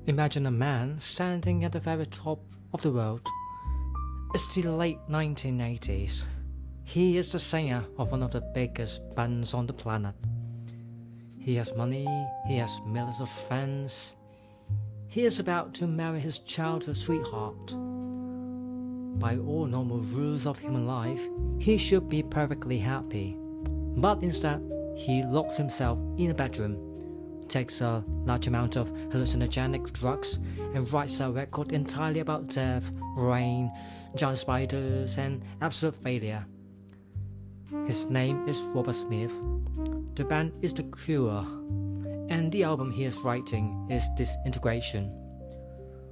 Imagine a man standing at the very top of the world. It's the late 1980s. He is the singer of one of the biggest bands on the planet. He has money, he has millions of fans. He is about to marry his childhood sweetheart. By all normal rules of human life, he should be perfectly happy. But instead, he locks himself in a bedroom, takes a large amount of hallucinogenic drugs, and writes a record entirely about death, rain, giant spiders, and absolute failure. His name is Robert Smith. The band is The Cure, and the album he is writing is Disintegration.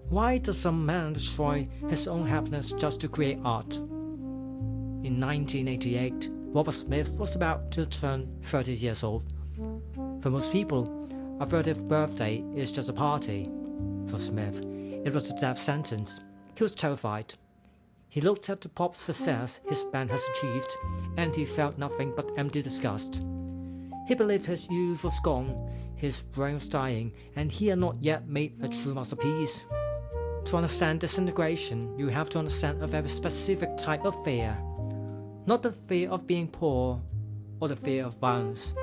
Why does some man destroy his own happiness just to create art? In 1988, Robert Smith was about to turn 30 years old. For most people, a 30th birthday is just a party. For Smith, it was a death sentence. He was terrified. He looked at the pop success his band has achieved, and he felt nothing but empty disgust. He believed his youth was gone, his brain was dying, and he had not yet made a true masterpiece. To understand disintegration, you have to understand a very specific type of fear. Not the fear of being poor or the fear of violence.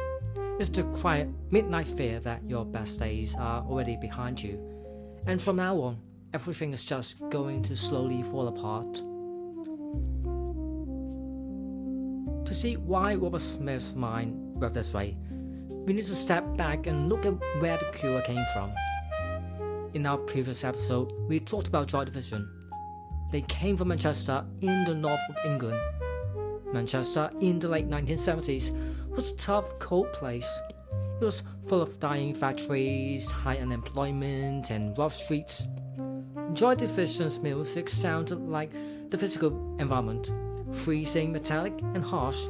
It's the quiet midnight fear that your best days are already behind you, and from now on, everything is just going to slowly fall apart. To see why Robert Smith's mind worked this way, we need to step back and look at where The Cure came from. In our previous episode, we talked about Joy Division. They came from Manchester in the north of England. Manchester in the late 1970s was a tough, cold place. It was full of dying factories, high unemployment, and rough streets. Joy Division's music sounded like the physical environment, freezing, metallic, and harsh.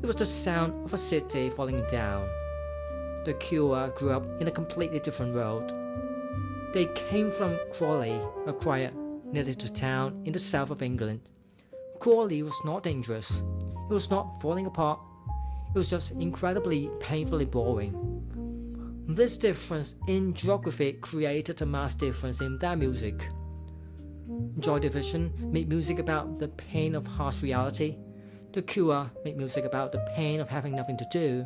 It was the sound of a city falling down. The Cure grew up in a completely different world. They came from Crawley, a quiet, near little town in the south of England. Crawley was not dangerous. It was not falling apart. It was just incredibly, painfully boring. This difference in geography created a mass difference in their music. Joy Division made music about the pain of harsh reality. The Cure made music about the pain of having nothing to do.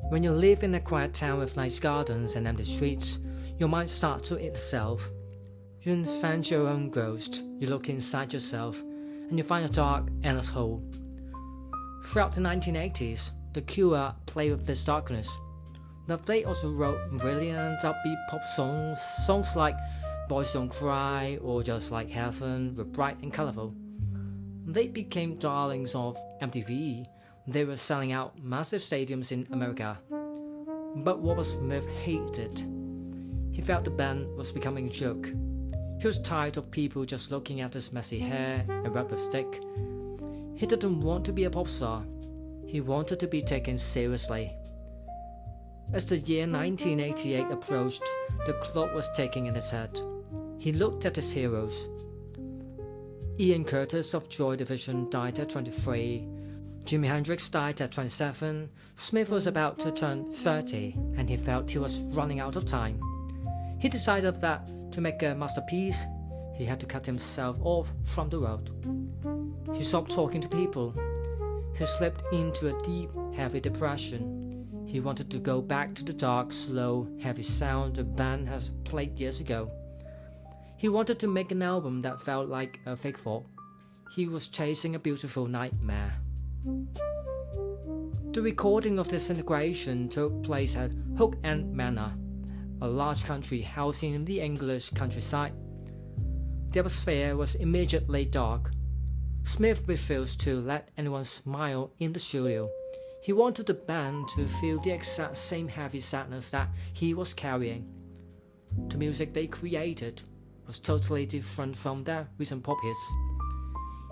When you live in a quiet town with nice gardens and empty streets, your mind starts to eat itself. You invent your own ghost, you look inside yourself, and you find a dark, endless hole. Throughout the 1980s, The Cure played with this darkness. But they also wrote brilliant upbeat pop songs like Boys Don't Cry or Just Like Heaven were bright and colourful. They became darlings of MTV. They were selling out massive stadiums in America. But Robert Smith hated it. He felt the band was becoming a joke. He was tired of people just looking at his messy hair and red lipstick. He didn't want to be a pop star. He wanted to be taken seriously. As the year 1988 approached, the clock was ticking in his head. He looked at his heroes. Ian Curtis of Joy Division died at 23. Jimi Hendrix died at 27. Smith was about to turn 30, and he felt he was running out of time. He decided that to make a masterpiece, he had to cut himself off from the world. He stopped talking to people. He slipped into a deep, heavy depression. He wanted to go back to the dark, slow, heavy sound the band has played years ago. He wanted to make an album that felt like a fake folk. He was chasing a beautiful nightmare. The recording of Disintegration took place at Hook End Manor, a large country housing in the English countryside. The atmosphere was immediately dark. Smith refused to let anyone smile in the studio. He wanted the band to feel the exact same heavy sadness that he was carrying. The music they created was totally different from their recent pop hits.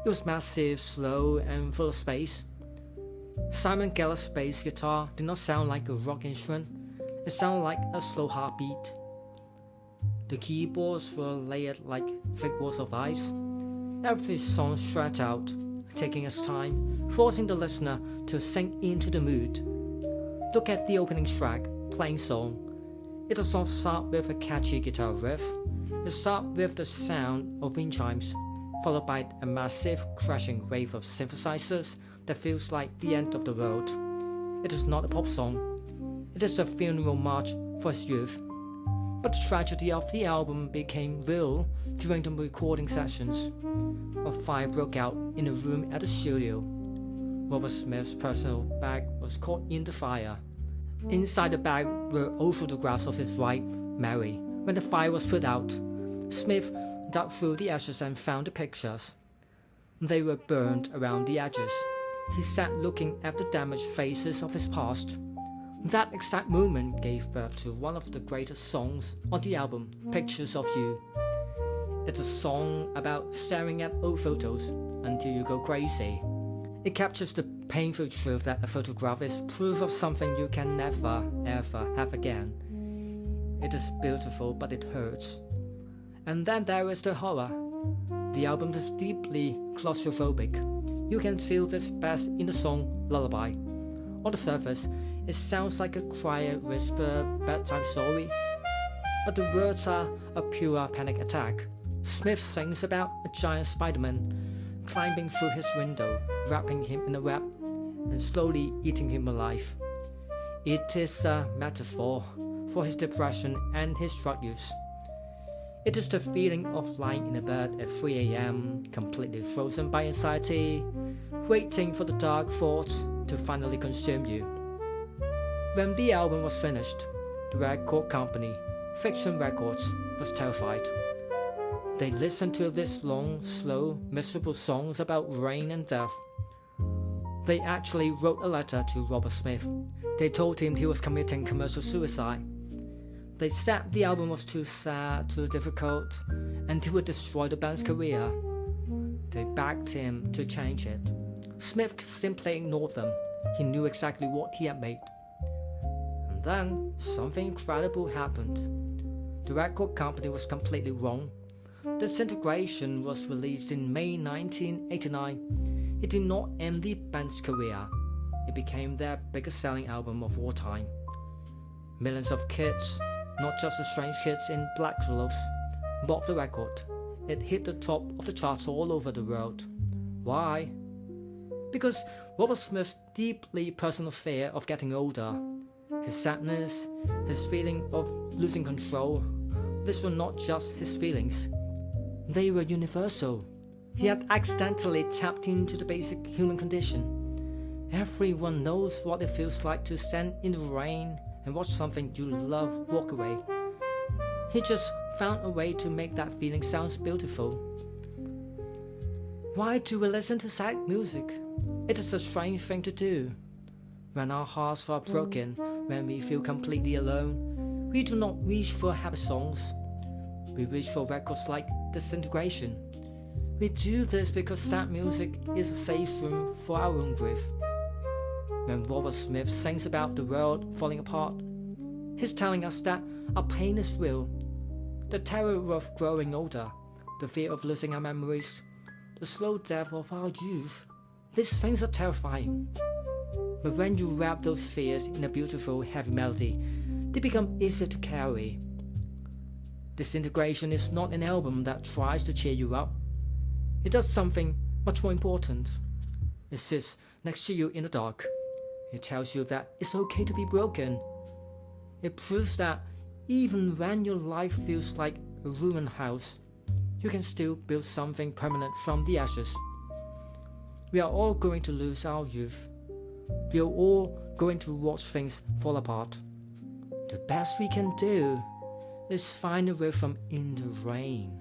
It was massive, slow, and full of space. Simon Gallups' bass guitar did not sound like a rock instrument. It sounded like a slow heartbeat. The keyboards were layered like thick walls of ice. Every song stretched out, taking its time, forcing the listener to sink into the mood. Look at the opening track, Playing Song. It does not start with a catchy guitar riff. It starts with the sound of wind chimes, followed by a massive crashing wave of synthesizers that feels like the end of the world. It is not a pop song. It is a funeral march for his youth. But the tragedy of the album became real during the recording sessions. A fire broke out in a room at the studio. Robert Smith's personal bag was caught in the fire. Inside the bag were all photographs of his wife, Mary. When the fire was put out, Smith dug through the ashes and found the pictures. They were burned around the edges. He sat looking at the damaged faces of his past. That exact moment gave birth to one of the greatest songs on the album, Pictures of You. It's a song about staring at old photos until you go crazy. It captures the painful truth that a photograph is proof of something you can never, ever have again. It is beautiful, but it hurts. And then there is the horror. The album is deeply claustrophobic. You can feel this best in the song Lullaby. On the surface, it sounds like a quiet whisper bedtime story, but the words are a pure panic attack. Smith sings about a giant Spider-Man climbing through his window, wrapping him in a web, and slowly eating him alive. It is a metaphor for his depression and his drug use. It is the feeling of lying in a bed at 3 a.m., completely frozen by anxiety, waiting for the dark thoughts to finally consume you. When the album was finished, the record company, Fiction Records, was terrified. They listened to these long, slow, miserable songs about rain and death. They actually wrote a letter to Robert Smith. They told him he was committing commercial suicide. They said the album was too sad, too difficult, and it would destroy the band's career. They begged him to change it. Smith simply ignored them. He knew exactly what he had made. And then, something incredible happened. The record company was completely wrong. Disintegration was released in May 1989. It did not end the band's career. It became their biggest selling album of all time. Millions of kids, not just the strange kids in black clothes, bought the record. It hit the top of the charts all over the world. Why? Because Robert Smith's deeply personal fear of getting older, his sadness, his feeling of losing control, these were not just his feelings. They were universal. He had accidentally tapped into the basic human condition. Everyone knows what it feels like to stand in the rain and watch something you love walk away. He just found a way to make that feeling sound beautiful. Why do we listen to sad music? It is a strange thing to do. When our hearts are broken, when we feel completely alone, we do not reach for happy songs. We reach for records like Disintegration. We do this because sad music is a safe room for our own grief. When Robert Smith sings about the world falling apart, he's telling us that our pain is real. The terror of growing older, the fear of losing our memories, the slow death of our youth, these things are terrifying. But when you wrap those fears in a beautiful, heavy melody, they become easier to carry. Disintegration is not an album that tries to cheer you up. It does something much more important. It sits next to you in the dark. It tells you that it's okay to be broken. It proves that even when your life feels like a ruined house, you can still build something permanent from the ashes. We are all going to lose our youth. We are all going to watch things fall apart. The best we can do is find a rhythm in the rain.